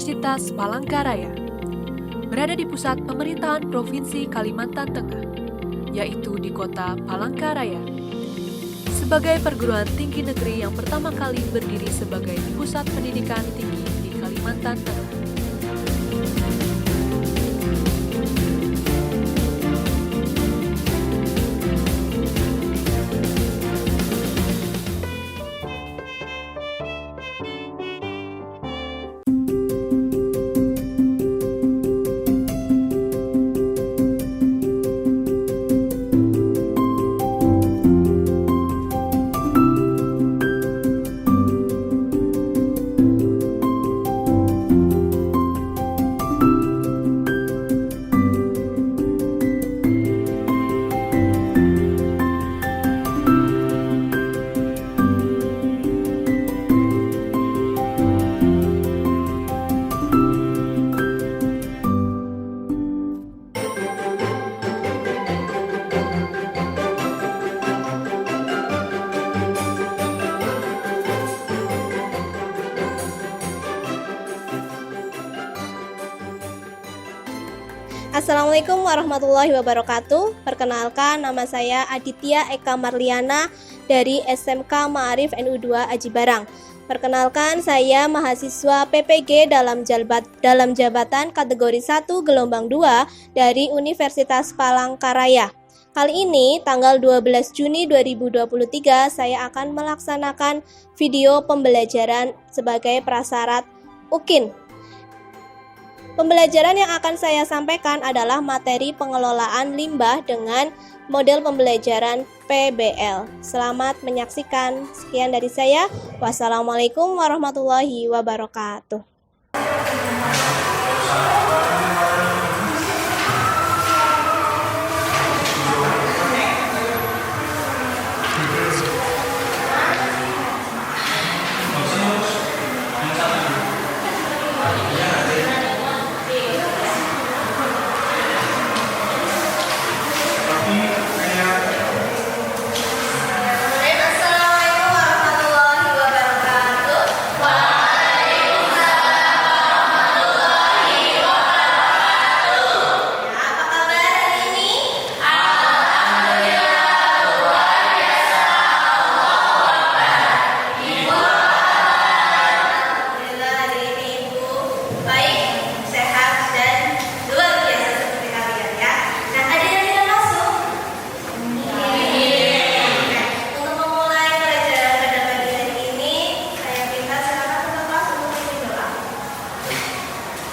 Universitas Palangkaraya, berada di pusat pemerintahan Provinsi Kalimantan Tengah, yaitu di kota Palangkaraya. Sebagai perguruan tinggi negeri yang pertama kali berdiri sebagai pusat pendidikan tinggi di Kalimantan Tengah. Assalamualaikum warahmatullahi wabarakatuh. Perkenalkan, nama saya Aditya Eka Marliana dari SMK Ma'arif NU2 Aji Barang. Perkenalkan, saya mahasiswa PPG dalam jabatan kategori 1 gelombang 2 dari Universitas Palangkaraya. Kali ini, tanggal 12 Juni 2023, saya akan melaksanakan video pembelajaran sebagai prasyarat UKIN. Pembelajaran yang akan saya sampaikan adalah materi pengelolaan limbah dengan model pembelajaran PBL. Selamat menyaksikan. Sekian dari saya. Wassalamualaikum warahmatullahi wabarakatuh.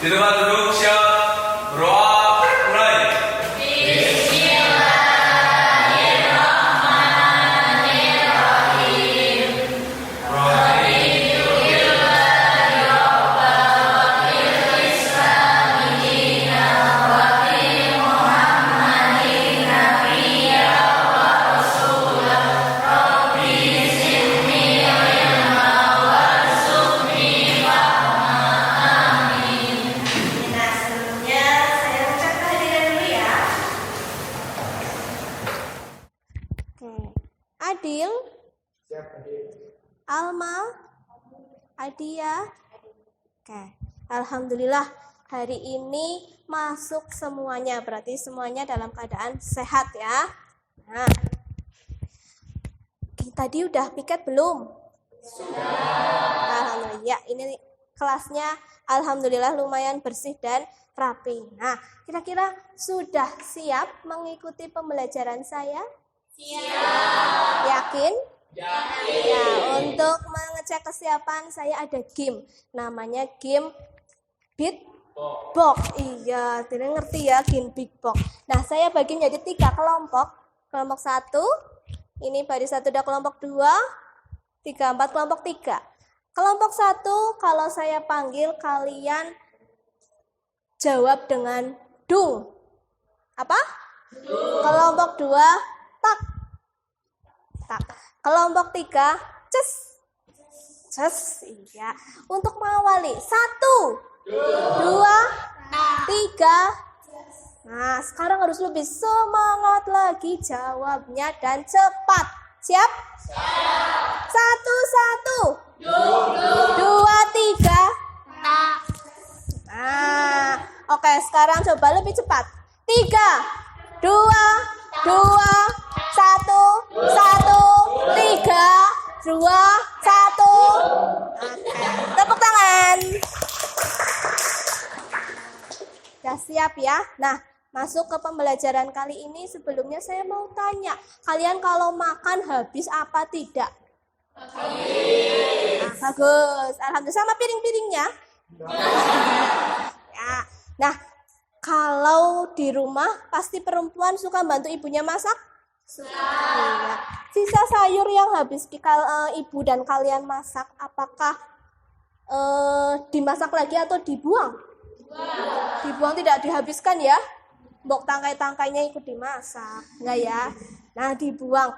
Di tempat duduk siap, berdoa mulai. Adil, Alma, Adia. Oke, alhamdulillah hari ini masuk semuanya, berarti semuanya dalam keadaan sehat ya. Nah, tadi udah piket belum? Sudah. Alhamdulillah. Ya, ini kelasnya alhamdulillah lumayan bersih dan rapi. Nah, kira-kira sudah siap mengikuti pembelajaran saya? Siap. Yakin? Yakin. Ya, untuk mengecek kesiapan saya ada game. Namanya game Beatbox. Iya, tidak ngerti ya game Beatbox. Nah, saya bagi menjadi 3 kelompok. Kelompok 1, ini baris 1 dan kelompok 2, 3, 4, kelompok 3. Kelompok 1, kalau saya panggil kalian jawab dengan dung. Apa? Dung. Kelompok 2, tak. Tak. Kelompok 3, ces. Ces. Iya. Untuk mengawali 1, 2, 3. Nah, sekarang harus lebih semangat lagi jawabnya dan cepat. Siap? Siap. 1, 1. 2, 3. Nah, oke, sekarang coba lebih cepat. 3, 2, 2, 1, 1, 3, 2, 1. Oke, tepuk tangan. Sudah siap ya? Nah, masuk ke pembelajaran kali ini. Sebelumnya saya mau tanya, kalian kalau makan habis apa tidak? Nah, bagus. Alhamdulillah. Sama piring-piringnya? Ya. Nah, kalau di rumah pasti perempuan suka bantu ibunya masak? Suka. Iya. Sisa sayur yang habis ibu dan kalian masak, apakah dimasak lagi atau dibuang? Dibuang, tidak dihabiskan ya? Mbok tangkai-tangkainya ikut dimasak, enggak ya? Nah, dibuang.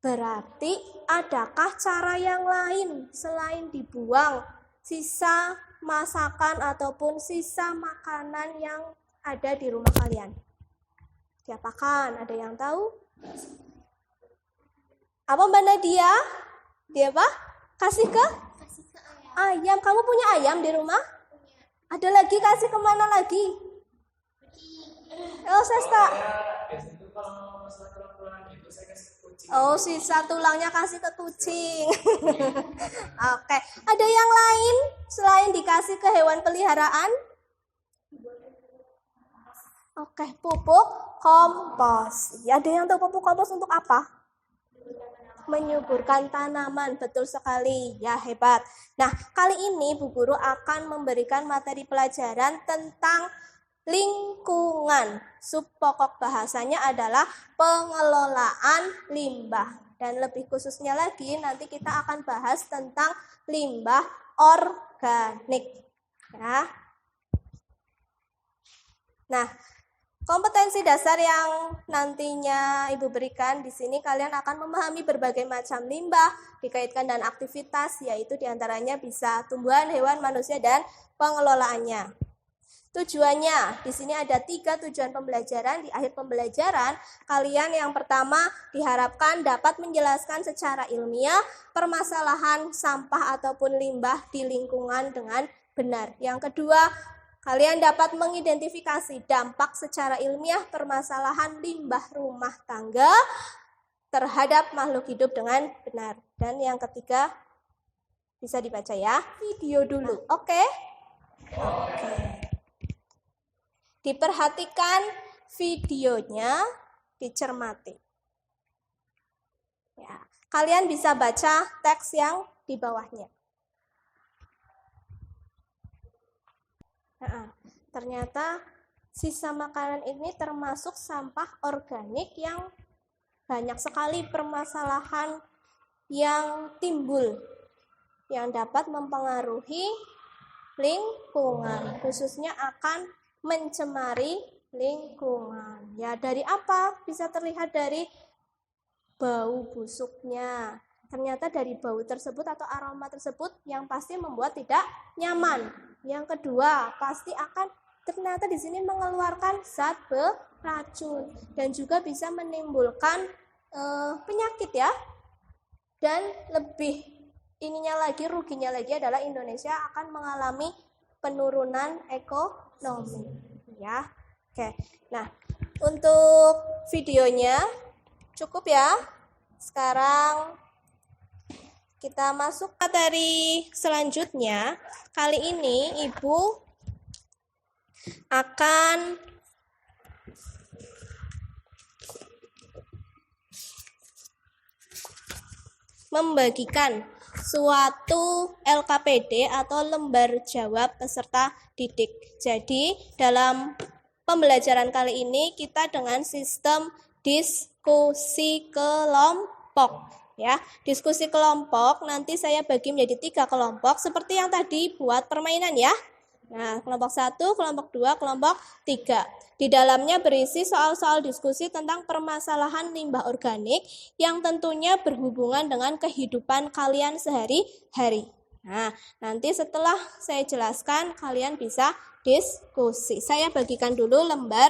Berarti adakah cara yang lain selain dibuang sisa masakan ataupun sisa makanan yang ada di rumah kalian? Diapakan? Ada yang tahu? Apa Mbak Nadia? Dia apa? Kasih ke ayam. Kamu punya ayam di rumah? Ada lagi, kasih kemana lagi? Oh, Sesta. Oh, sisa tulangnya kasih ke kucing. Oke. Ada yang lain selain dikasih ke hewan peliharaan? Oke, pupuk kompos. Ya, ada yang tahu pupuk kompos untuk apa? Menyuburkan tanaman, betul sekali. Ya, hebat. Nah, kali ini Bu Guru akan memberikan materi pelajaran tentang lingkungan. Subpokok bahasanya adalah pengelolaan limbah. Dan lebih khususnya lagi, nanti kita akan bahas tentang limbah organik. Ya. Nah, kompetensi dasar yang nantinya Ibu berikan di sini, kalian akan memahami berbagai macam limbah dikaitkan dengan aktivitas, yaitu diantaranya bisa tumbuhan, hewan, manusia, dan pengelolaannya. Tujuannya, di sini ada 3 tujuan pembelajaran. Di akhir pembelajaran, kalian yang pertama diharapkan dapat menjelaskan secara ilmiah permasalahan sampah ataupun limbah di lingkungan dengan benar. Yang kedua, kalian dapat mengidentifikasi dampak secara ilmiah permasalahan limbah rumah tangga terhadap makhluk hidup dengan benar. Dan yang ketiga, bisa dibaca ya, video dulu. Oke? Diperhatikan videonya, dicermati. Ya, kalian bisa baca teks yang di bawahnya. Nah, ternyata sisa makanan ini termasuk sampah organik yang banyak sekali permasalahan yang timbul yang dapat mempengaruhi lingkungan, khususnya akan mencemari lingkungan. Ya, dari apa? Bisa terlihat dari bau busuknya. Ternyata dari bau tersebut atau aroma tersebut yang pasti membuat tidak nyaman. Yang kedua, pasti akan ternyata di sini mengeluarkan zat beracun dan juga bisa menimbulkan penyakit ya. Dan lebih ruginya lagi adalah Indonesia akan mengalami penurunan ekonomi ya. Oke. Nah, untuk videonya cukup ya. Sekarang kita masuk ke materi selanjutnya. Kali ini Ibu akan membagikan suatu LKPD atau lembar jawab peserta didik. Jadi dalam pembelajaran kali ini kita dengan sistem diskusi kelompok ya. Diskusi kelompok nanti saya bagi menjadi 3 kelompok seperti yang tadi buat permainan ya. Nah, kelompok 1, kelompok 2, kelompok 3. Di dalamnya berisi soal-soal diskusi tentang permasalahan limbah organik yang tentunya berhubungan dengan kehidupan kalian sehari-hari. Nah, nanti setelah saya jelaskan kalian bisa diskusi. Saya bagikan dulu lembar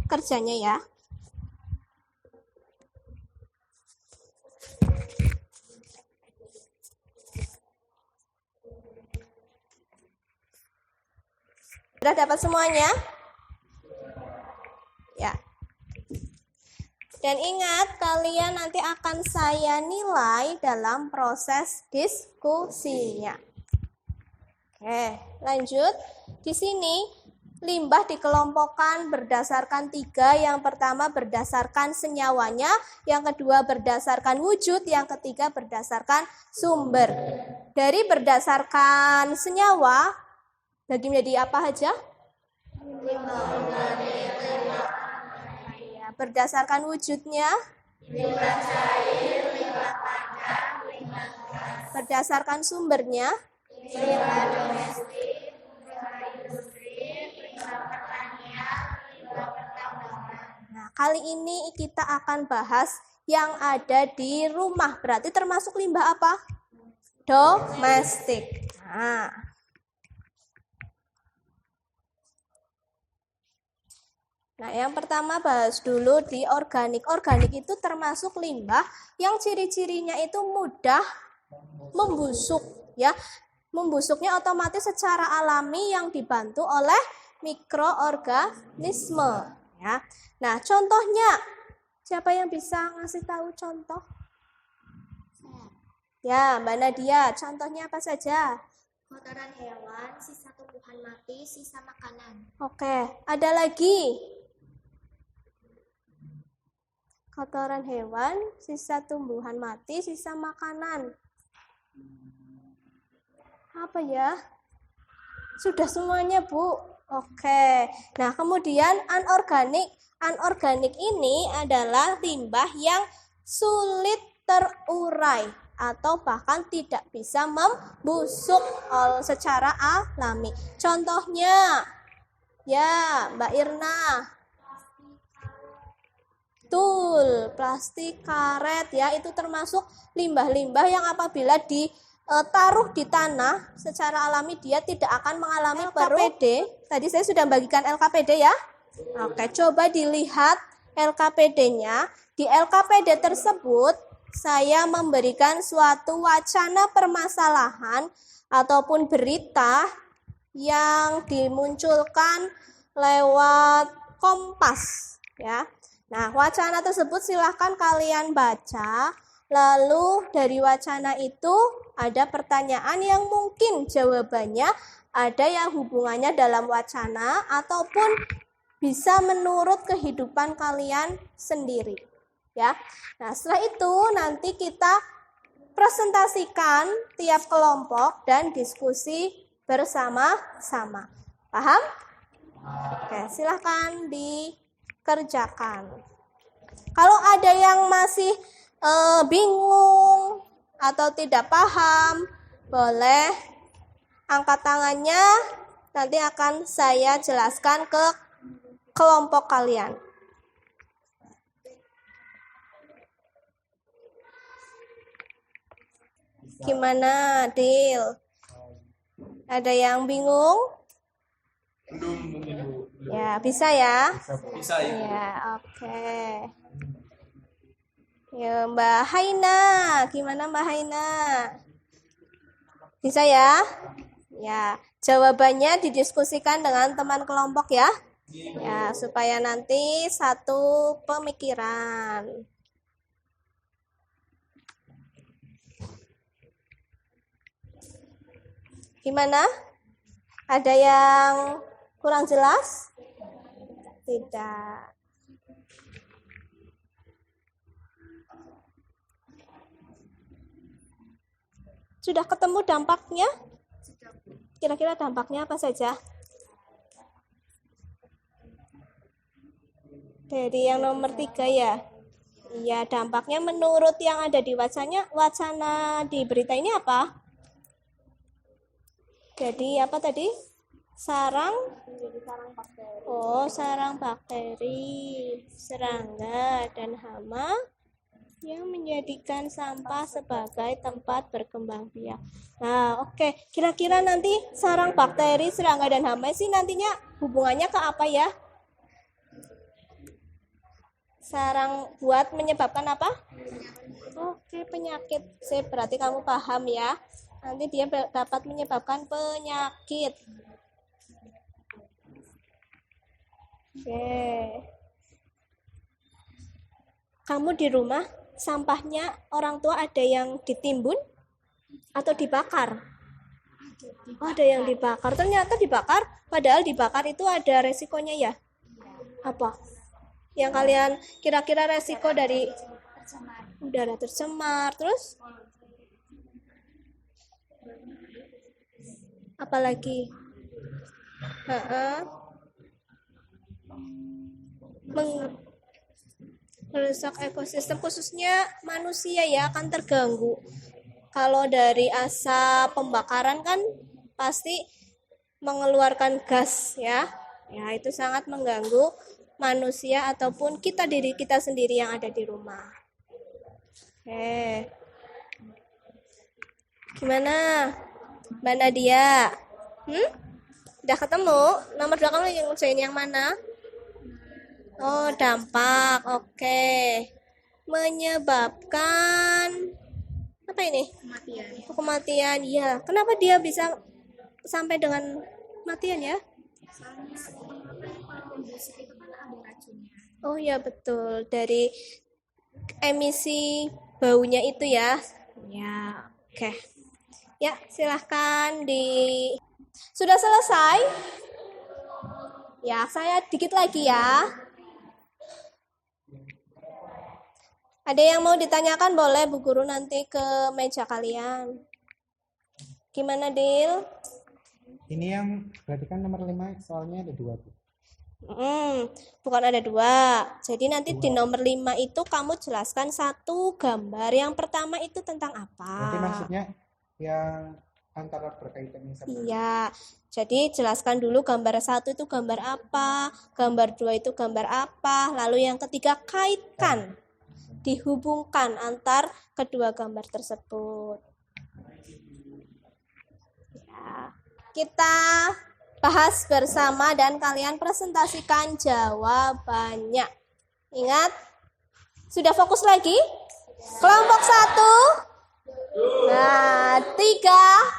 kerjanya ya. Sudah dapat semuanya? Ya. Dan ingat, kalian nanti akan saya nilai dalam proses diskusinya. Oke, lanjut. Di sini limbah dikelompokkan berdasarkan 3. Yang pertama berdasarkan senyawanya, yang kedua berdasarkan wujud, yang ketiga berdasarkan sumber. Dari berdasarkan senyawa, bagi menjadi apa aja? Ya, berdasarkan wujudnya, berdasarkan sumbernya, nah, kali ini kita akan bahas yang ada di rumah. Berarti termasuk limbah apa? Domestik. Nah, yang pertama bahas dulu di organik. Organik itu termasuk limbah yang ciri-cirinya itu mudah membusuk, ya. Membusuknya otomatis secara alami yang dibantu oleh mikroorganisme, ya. Nah, contohnya siapa yang bisa ngasih tahu contoh? Ya, Mbak Nadia, contohnya apa saja? Kotoran hewan, sisa tumbuhan mati, sisa makanan. Oke, ada lagi? Kotoran hewan, sisa tumbuhan mati, sisa makanan. Apa ya? Sudah semuanya, Bu. Oke. Nah, kemudian anorganik. Anorganik ini adalah limbah yang sulit terurai atau bahkan tidak bisa membusuk secara alami. Contohnya, ya, Mbak Irna. Betul, plastik, karet, ya, itu termasuk limbah-limbah yang apabila ditaruh di tanah secara alami dia tidak akan mengalami LKPD. Tadi saya sudah bagikan LKPD, ya. Oke, coba dilihat LKPD-nya. Di LKPD tersebut saya memberikan suatu wacana permasalahan ataupun berita yang dimunculkan lewat Kompas, ya. Nah, wacana tersebut silahkan kalian baca. Lalu dari wacana itu ada pertanyaan yang mungkin jawabannya ada yang hubungannya dalam wacana ataupun bisa menurut kehidupan kalian sendiri, ya. Nah, setelah itu nanti kita presentasikan tiap kelompok dan diskusi bersama-sama. Paham? Oke, silahkan dikerjakan. Kalau ada yang masih bingung atau tidak paham, boleh angkat tangannya, nanti akan saya jelaskan ke kelompok kalian. Gimana, Dil? Ada yang bingung? Ya, bisa ya? Bisa, Ibu. Ya, oke. Ya, Mbak Haina, gimana Mbak Haina? Bisa ya? Ya, jawabannya didiskusikan dengan teman kelompok ya. Ya, supaya nanti satu pemikiran. Gimana? Ada yang kurang jelas? Tidak. Sudah ketemu dampaknya? Kira-kira dampaknya apa saja? Dari yang nomor 3 ya? Iya, dampaknya menurut yang ada di wacana di berita ini apa? Jadi apa tadi? Sarang bakteri. Oh, sarang bakteri, serangga, dan hama yang menjadikan sampah sebagai tempat berkembang biak. Nah, oke. Kira-kira nanti sarang bakteri, serangga, dan hama sih nantinya hubungannya ke apa ya? Sarang buat menyebabkan apa? Oke, penyakit. Berarti kamu paham ya. Nanti dia dapat menyebabkan penyakit. Oke. Kamu di rumah sampahnya orang tua ada yang ditimbun atau dibakar? Oh, ada yang dibakar. Ternyata dibakar, padahal dibakar itu ada resikonya ya? Apa? Yang kalian kira-kira resiko dari udara tercemar, terus apalagi? Merusak ekosistem, khususnya manusia ya akan terganggu. Kalau dari asap pembakaran kan pasti mengeluarkan gas ya. Ya, itu sangat mengganggu manusia ataupun diri kita sendiri yang ada di rumah. Oke. Gimana? Mbak Nadia? Udah ketemu? Nomor 2 kamu yang ngerjain yang mana? Oh, dampak. Oke. Menyebabkan apa ini? Kematian. Iya. Kenapa dia bisa sampai dengan kematian ya? Oh ya, betul. Dari emisi baunya itu ya. Ya, oke. Ya, silahkan Sudah selesai? Ya, saya dikit lagi ya. Ada yang mau ditanyakan boleh Bu Guru nanti ke meja kalian. Gimana, Dil? Ini yang berarti kan nomor 5 soalnya ada 2 tuh. Bukan ada 2. Jadi nanti di nomor 5 itu kamu jelaskan satu gambar. Yang pertama itu tentang apa? Berarti maksudnya yang antara berkaitan ini sama. Iya. Jadi jelaskan dulu gambar 1 itu gambar apa, gambar 2 itu gambar apa, lalu yang ketiga kaitkan, dihubungkan antar kedua gambar tersebut. Ya. Kita bahas bersama dan kalian presentasikan jawabannya. Ingat, sudah fokus lagi? Kelompok 1. Nah, 3.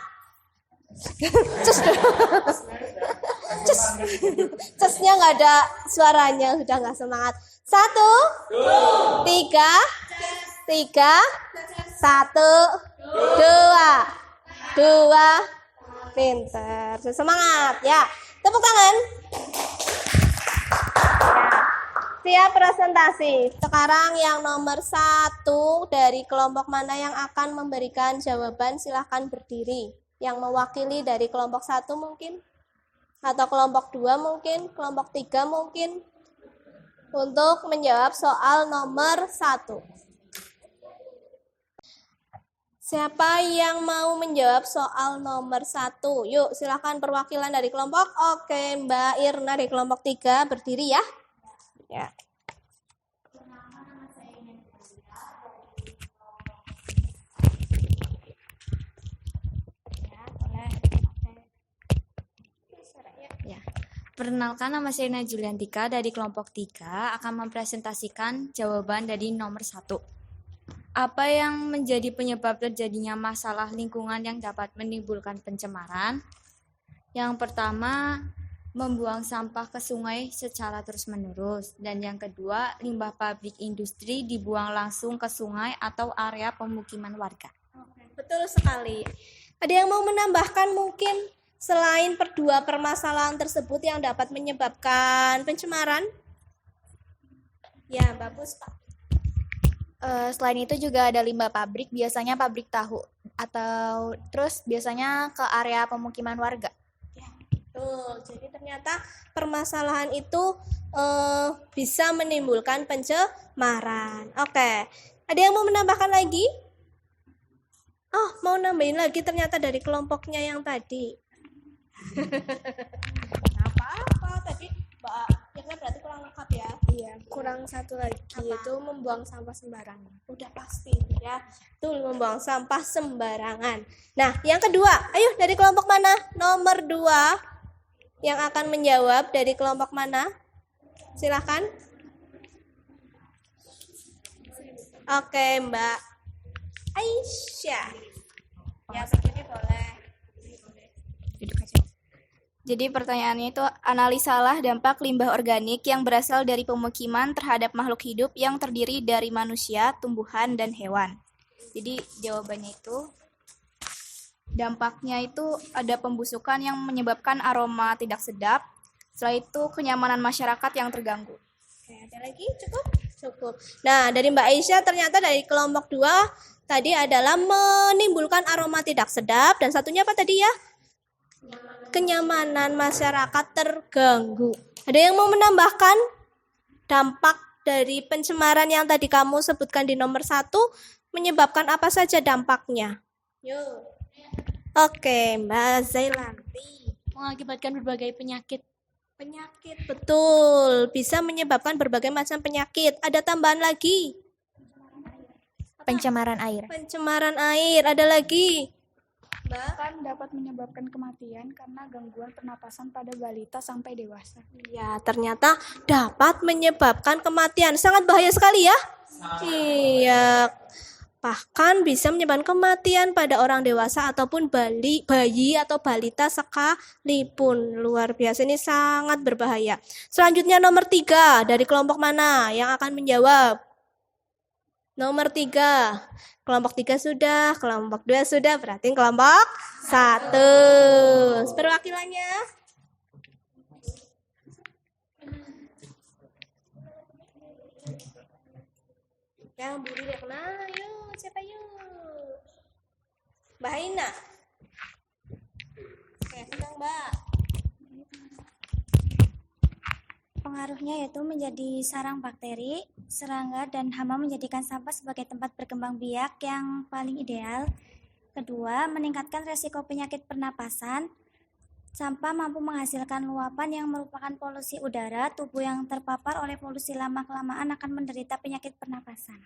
Cesnya nggak ada suaranya, sudah nggak semangat. 1, 3, 1, 2. Pinter, semangat ya. Tepuk tangan. Siap presentasi. Sekarang yang nomor 1 dari kelompok mana yang akan memberikan jawaban, silahkan berdiri. Yang mewakili dari kelompok 1 mungkin, atau kelompok 2 mungkin, kelompok 3 mungkin, untuk menjawab soal nomor 1. Siapa yang mau menjawab soal nomor 1? Yuk, silahkan perwakilan dari kelompok. Oke, Mbak Irna dari kelompok 3 berdiri ya. Ya. Perkenalkan, nama saya Ina Juliantika dari kelompok 3 akan mempresentasikan jawaban dari nomor 1. Apa yang menjadi penyebab terjadinya masalah lingkungan yang dapat menimbulkan pencemaran? Yang pertama, membuang sampah ke sungai secara terus-menerus. Dan yang kedua, limbah pabrik industri dibuang langsung ke sungai atau area pemukiman warga. Betul sekali. Ada yang mau menambahkan mungkin selain dua permasalahan tersebut yang dapat menyebabkan pencemaran? Ya, Mbak Puspa. Selain itu juga ada limbah pabrik, biasanya pabrik tahu, atau terus biasanya ke area pemukiman warga. Ya, betul. Jadi ternyata permasalahan itu bisa menimbulkan pencemaran. Oke. Ada yang mau menambahkan lagi? Oh, mau nambahin lagi ternyata dari kelompoknya yang tadi. Apa-apa tadi Mbak Irna berarti kurang lengkap ya? Iya, kurang satu lagi yaitu membuang sampah sembarangan. Udah pasti ya, betul, membuang sampah sembarangan. Nah, yang kedua, ayo dari kelompok mana? Nomor 2 yang akan menjawab dari kelompok mana? Silahkan. Oke, Mbak Aisyah. Ya, begini boleh. Jadi pertanyaannya itu analisalah dampak limbah organik yang berasal dari pemukiman terhadap makhluk hidup yang terdiri dari manusia, tumbuhan, dan hewan. Jadi jawabannya itu dampaknya itu ada pembusukan yang menyebabkan aroma tidak sedap. Setelah itu kenyamanan masyarakat yang terganggu. Oke, ada lagi? Cukup? Cukup. Nah, dari Mbak Aisyah ternyata dari kelompok 2 tadi adalah menimbulkan aroma tidak sedap. Dan satunya apa tadi ya? Kenyamanan masyarakat terganggu. Ada yang mau menambahkan dampak dari pencemaran yang tadi kamu sebutkan di nomor 1 menyebabkan apa saja dampaknya? Yuk. Oke, Mbak Zailanti. Mengakibatkan berbagai penyakit. Penyakit, betul. Bisa menyebabkan berbagai macam penyakit. Ada tambahan lagi? Pencemaran air. Pencemaran air. Ada lagi? Bahkan dapat menyebabkan kematian karena gangguan pernapasan pada balita sampai dewasa. Ya, ternyata dapat menyebabkan kematian. Sangat bahaya sekali ya? Iya. Bahkan bisa menyebabkan kematian pada orang dewasa ataupun bayi atau balita sekalipun. Luar biasa, ini sangat berbahaya. Selanjutnya nomor 3. Dari kelompok mana yang akan menjawab? Nomor 3. Kelompok 3 sudah, kelompok 2 sudah, berarti kelompok 1. Perwakilannya? Yang buru deh, nah yuk, siapa yuk? Mbak Haina. Oke, senang Mbak. Pengaruhnya yaitu menjadi sarang bakteri, serangga, dan hama menjadikan sampah sebagai tempat berkembang biak yang paling ideal. Kedua, meningkatkan resiko penyakit pernapasan. Sampah mampu menghasilkan luapan yang merupakan polusi udara. Tubuh yang terpapar oleh polusi lama-kelamaan akan menderita penyakit pernapasan.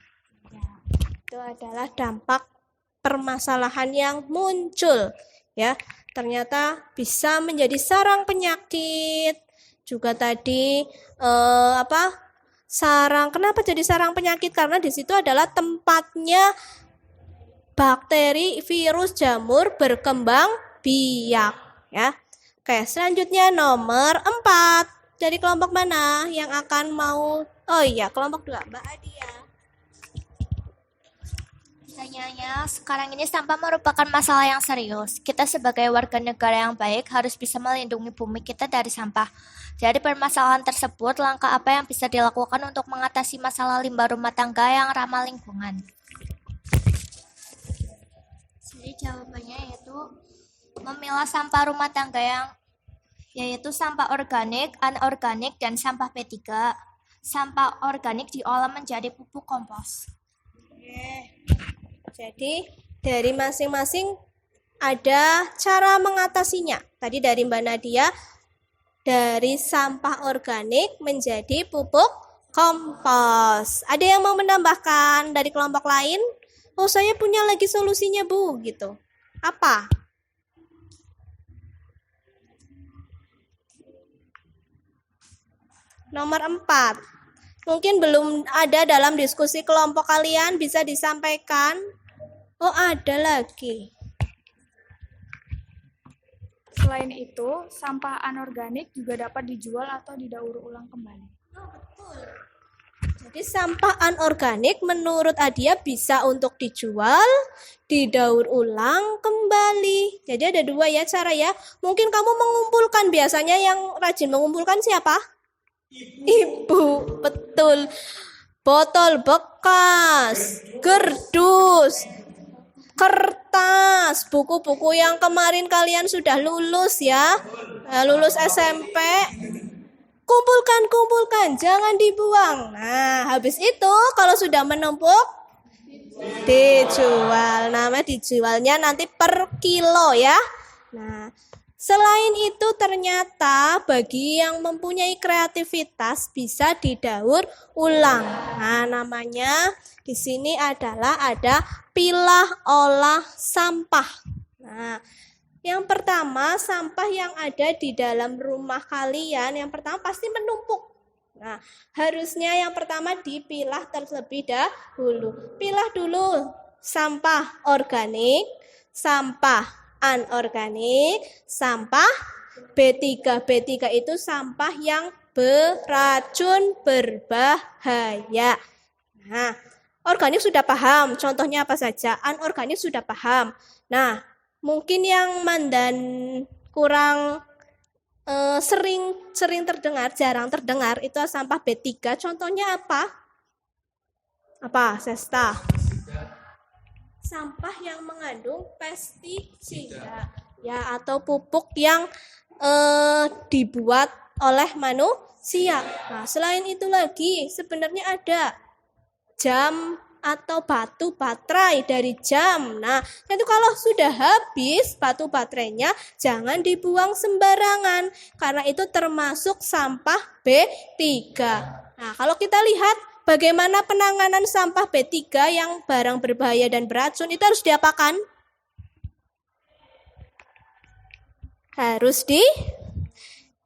Ya, itu adalah dampak permasalahan yang muncul. Ya, ternyata bisa menjadi sarang penyakit. Juga tadi sarang. Kenapa jadi sarang penyakit? Karena di situ adalah tempatnya bakteri, virus, jamur berkembang biak. Ya. Oke, selanjutnya nomor 4. Dari kelompok mana yang akan mau? Oh iya, kelompok 2, Mbak Adia. Pertanyaannya, sekarang ini sampah merupakan masalah yang serius. Kita sebagai warga negara yang baik harus bisa melindungi bumi kita dari sampah. Dari permasalahan tersebut, langkah apa yang bisa dilakukan untuk mengatasi masalah limbah rumah tangga yang ramah lingkungan? Jadi jawabannya yaitu memilah sampah rumah tangga yaitu sampah organik, anorganik, dan sampah P3. Sampah organik diolah menjadi pupuk kompos. Jadi dari masing-masing ada cara mengatasinya. Tadi dari Mbak Nadia, dari sampah organik menjadi pupuk kompos. Ada yang mau menambahkan dari kelompok lain? Oh, saya punya lagi solusinya, Bu, gitu. Apa? Nomor 4. Mungkin belum ada dalam diskusi kelompok kalian, bisa disampaikan. Oh, ada lagi. Selain itu, sampah anorganik juga dapat dijual atau didaur ulang kembali. Oh, betul. Jadi sampah anorganik menurut Adia bisa untuk dijual, didaur ulang kembali. Jadi ada 2 ya cara ya. Mungkin kamu mengumpulkan, biasanya yang rajin mengumpulkan siapa? Ibu, betul. Botol bekas, kardus, kertas, buku-buku yang kemarin kalian sudah lulus ya, lulus SMP. Kumpulkan, jangan dibuang. Nah, habis itu kalau sudah menumpuk, dijual. Namanya dijualnya nanti per kilo ya. Nah, selain itu ternyata bagi yang mempunyai kreativitas bisa didaur ulang. Nah, namanya di sini adalah ada pilah olah sampah. Nah, yang pertama, sampah yang ada di dalam rumah kalian, yang pertama pasti menumpuk. Nah, harusnya yang pertama dipilah terlebih dahulu. Pilah dulu sampah organik, sampah anorganik, sampah B3. B3 itu sampah yang beracun, berbahaya. Nah, organik sudah paham, contohnya apa saja? Anorganik sudah paham. Nah, mungkin yang mandan kurang sering terdengar, jarang terdengar, itu sampah B3. Contohnya apa? Apa, Sesta? Sampah yang mengandung pestisida, ya, atau pupuk yang dibuat oleh manusia. Nah, selain itu lagi, sebenarnya ada jam atau batu baterai dari jam. Nah, itu kalau sudah habis batu baterainya, jangan dibuang sembarangan, karena itu termasuk sampah B3. Nah, kalau kita lihat bagaimana penanganan sampah B3 yang barang berbahaya dan beracun, itu harus diapakan? Harus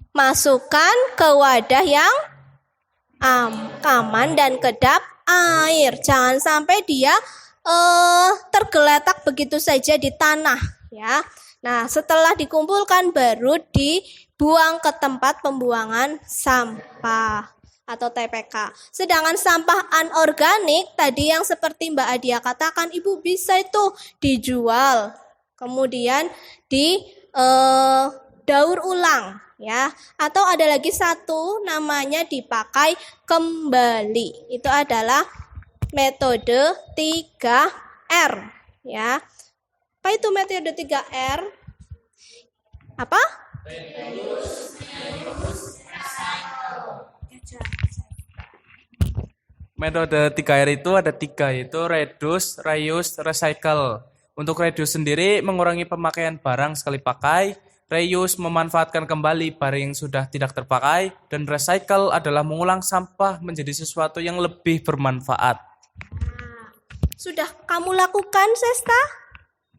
dimasukkan ke wadah yang aman dan kedap air. Jangan sampai dia tergeletak begitu saja di tanah, ya. Nah, setelah dikumpulkan baru dibuang ke tempat pembuangan sampah atau TPK. Sedangkan sampah anorganik tadi yang seperti Mbak Adia katakan, Ibu, bisa itu dijual, kemudian daur ulang, ya, atau ada lagi satu namanya dipakai kembali. Itu adalah metode 3R, ya. Apa itu metode 3R? Apa? Metode 3R itu ada 3, yaitu reduce, reuse, recycle. Untuk reduce sendiri mengurangi pemakaian barang sekali pakai, reuse memanfaatkan kembali barang yang sudah tidak terpakai, dan recycle adalah mengulang sampah menjadi sesuatu yang lebih bermanfaat. Sudah kamu lakukan, Sesta?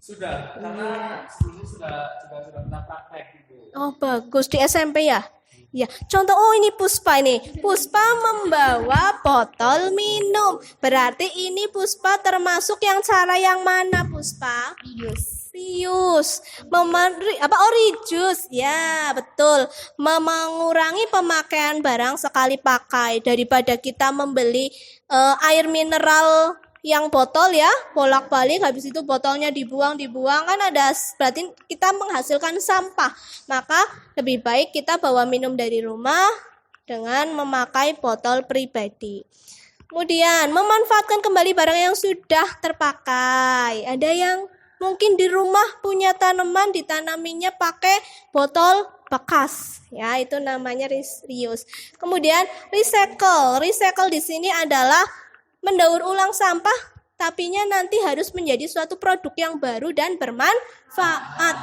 Sudah, karena sebelumnya sudah pernah praktek gitu. Oh, bagus, di SMP ya? Ya, contoh, oh ini Puspa ini. Puspa membawa botol minum. Berarti ini Puspa termasuk yang cara yang mana, Puspa? Reuse. Reduce. Ya, betul. Mengurangi pemakaian barang sekali pakai daripada kita membeli air mineral yang botol, ya, bolak-balik, habis itu botolnya dibuang kan ada, berarti kita menghasilkan sampah. Maka lebih baik kita bawa minum dari rumah dengan memakai botol pribadi. Kemudian memanfaatkan kembali barang yang sudah terpakai. Ada yang mungkin di rumah punya tanaman, ditanaminya pakai botol bekas, ya, itu namanya reuse. Kemudian recycle di sini adalah mendaur ulang sampah, tapinya nanti harus menjadi suatu produk yang baru dan bermanfaat.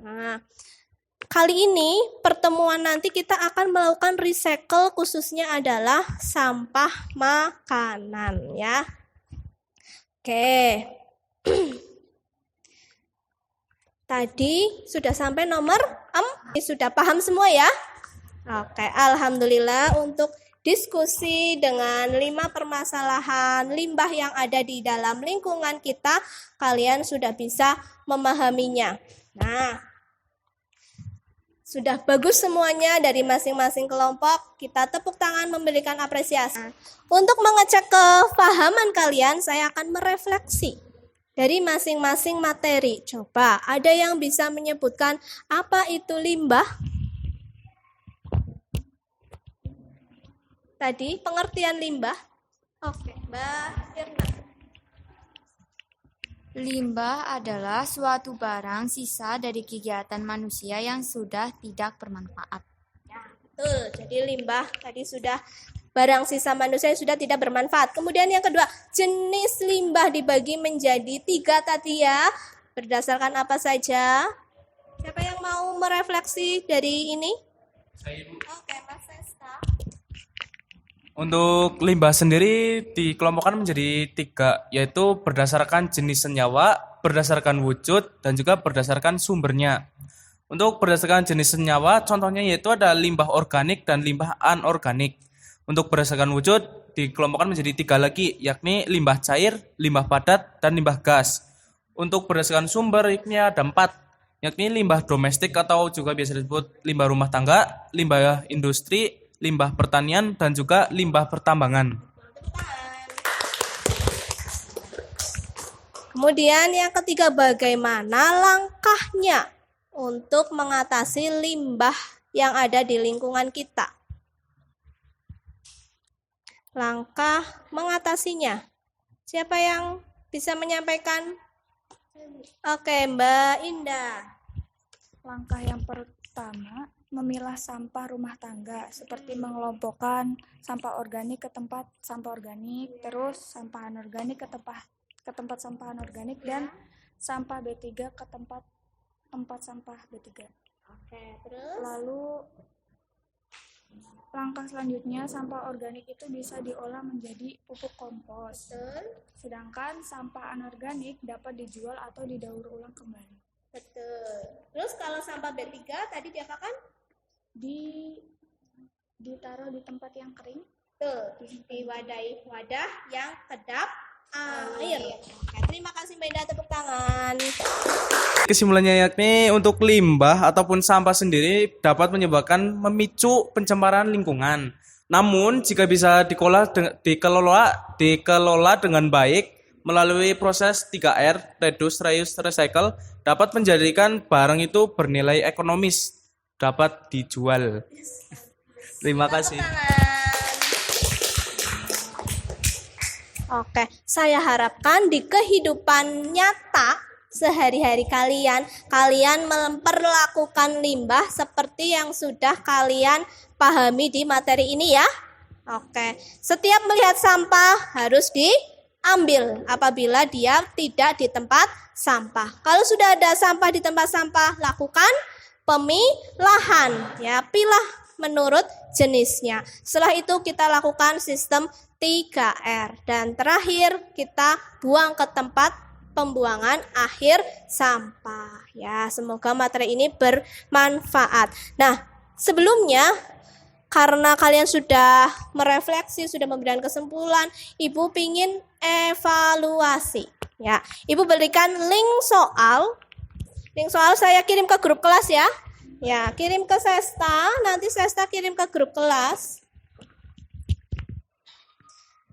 Nah, kali ini pertemuan nanti kita akan melakukan recycle, khususnya adalah sampah makanan, ya. Oke. Tadi sudah sampai nomor 4. Sudah paham semua, ya? Oke, alhamdulillah untuk diskusi dengan 5 permasalahan limbah yang ada di dalam lingkungan kita, kalian sudah bisa memahaminya. Nah, sudah bagus semuanya dari masing-masing kelompok. Kita tepuk tangan memberikan apresiasi. Untuk mengecek kefahaman kalian, saya akan merefleksi dari masing-masing materi. Coba, ada yang bisa menyebutkan apa itu limbah? Tadi pengertian limbah. Oke, Mbak Irna. Limbah adalah suatu barang sisa dari kegiatan manusia yang sudah tidak bermanfaat. Ya, betul. Jadi limbah tadi sudah barang sisa manusia yang sudah tidak bermanfaat. Kemudian yang kedua, jenis limbah dibagi menjadi 3 tadi, ya. Berdasarkan apa saja? Siapa yang mau merefleksi dari ini? Saya, Ibu. Oke, Mas Sesta. Untuk limbah sendiri dikelompokkan menjadi 3, yaitu berdasarkan jenis senyawa, berdasarkan wujud, dan juga berdasarkan sumbernya. Untuk berdasarkan jenis senyawa, contohnya yaitu ada limbah organik dan limbah anorganik. Untuk berdasarkan wujud dikelompokkan menjadi 3 lagi, yakni limbah cair, limbah padat, dan limbah gas. Untuk berdasarkan sumber, yakni ada 4, yakni limbah domestik atau juga biasa disebut limbah rumah tangga, limbah industri, limbah pertanian, dan juga limbah pertambangan. Kemudian yang ketiga, bagaimana langkahnya untuk mengatasi limbah yang ada di lingkungan kita? Langkah mengatasinya. Siapa yang bisa menyampaikan? Oke, Mbak Indah. Langkah yang pertama, memilah sampah rumah tangga seperti mengelompokkan sampah organik ke tempat sampah organik, terus sampah anorganik ke tempat sampah anorganik, dan sampah B3 ke tempat sampah B3. Oke, terus? Lalu langkah selanjutnya, sampah organik itu bisa diolah menjadi pupuk kompos. Sedangkan sampah anorganik dapat dijual atau didaur ulang kembali. Betul. Terus kalau sampah B3 tadi diapakan? Ditaruh di tempat yang kering. Tuh, di wadah yang kedap air. Oke, terima kasih Mbak Indah, tepuk tangan. Kesimpulannya yakni untuk limbah ataupun sampah sendiri dapat memicu pencemaran lingkungan. Namun jika bisa dikelola dengan baik melalui proses 3R, reduce, reuse, recycle, dapat menjadikan barang itu bernilai ekonomis, dapat dijual. Terima kasih. Oke, saya harapkan di kehidupan nyata sehari-hari kalian memperlakukan limbah seperti yang sudah kalian pahami di materi ini ya. Oke, setiap melihat sampah harus diambil apabila dia tidak di tempat sampah. Kalau sudah ada sampah di tempat sampah, lakukan pemilahan ya, pilah menurut jenisnya. Setelah itu kita lakukan sistem 3R, dan terakhir kita buang ke tempat pembuangan akhir sampah ya. Semoga materi ini bermanfaat. Nah, sebelumnya karena kalian sudah merefleksi, sudah memberikan kesimpulan, Ibu pingin evaluasi ya. Ibu berikan link soal saya kirim ke grup kelas ya. Ya, kirim ke Sesta, nanti Sesta kirim ke grup kelas.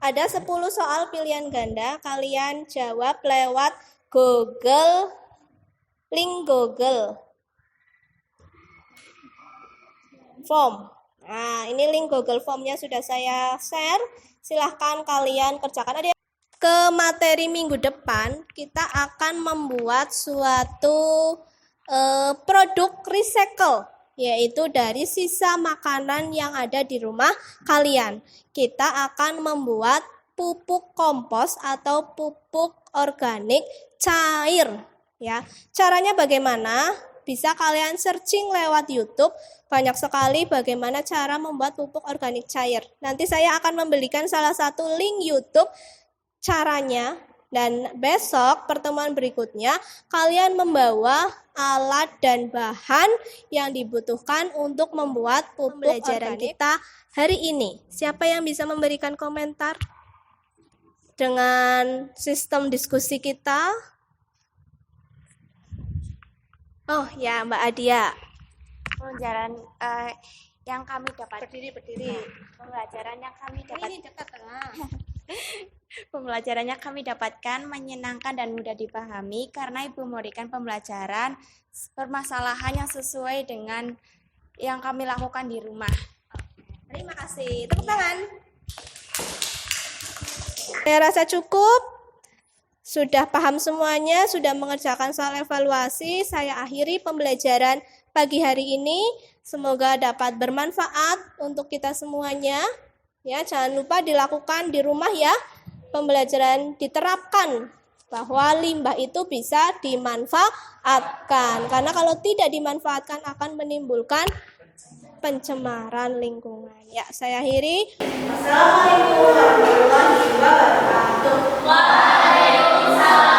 Ada 10 soal pilihan ganda, kalian jawab lewat link Google Form. Nah, ini link Google Formnya sudah saya share, silahkan kalian kerjakan. Ke materi minggu depan, kita akan membuat suatu produk recycle, yaitu dari sisa makanan yang ada di rumah kalian. Kita akan membuat pupuk kompos atau pupuk organik cair ya. Caranya bagaimana? Bisa kalian searching lewat YouTube, banyak sekali bagaimana cara membuat pupuk organik cair. Nanti saya akan memberikan salah satu link YouTube caranya. Dan besok pertemuan berikutnya kalian membawa alat dan bahan yang dibutuhkan untuk membuat pupuk pembelajaran kita hari ini. Siapa yang bisa memberikan komentar dengan sistem diskusi kita? Oh ya, Mbak Adia. Pembelajaran yang kami dapat. Berdiri. Pembelajaran yang kami dapat. Ini dekat tengah. Pembelajaran yang kami dapatkan menyenangkan dan mudah dipahami karena Ibu memberikan pembelajaran permasalahan yang sesuai dengan yang kami lakukan di rumah. Terima kasih. Tepuk tangan. Saya rasa cukup. Sudah paham semuanya, sudah mengerjakan soal evaluasi. Saya akhiri pembelajaran pagi hari ini. Semoga dapat bermanfaat untuk kita semuanya. Ya, jangan lupa dilakukan di rumah ya. Pembelajaran diterapkan bahwa limbah itu bisa dimanfaatkan. Karena kalau tidak dimanfaatkan akan menimbulkan pencemaran lingkungan. Ya, saya akhiri. Assalamualaikum warahmatullahi wabarakatuh. Waalaikumsalam.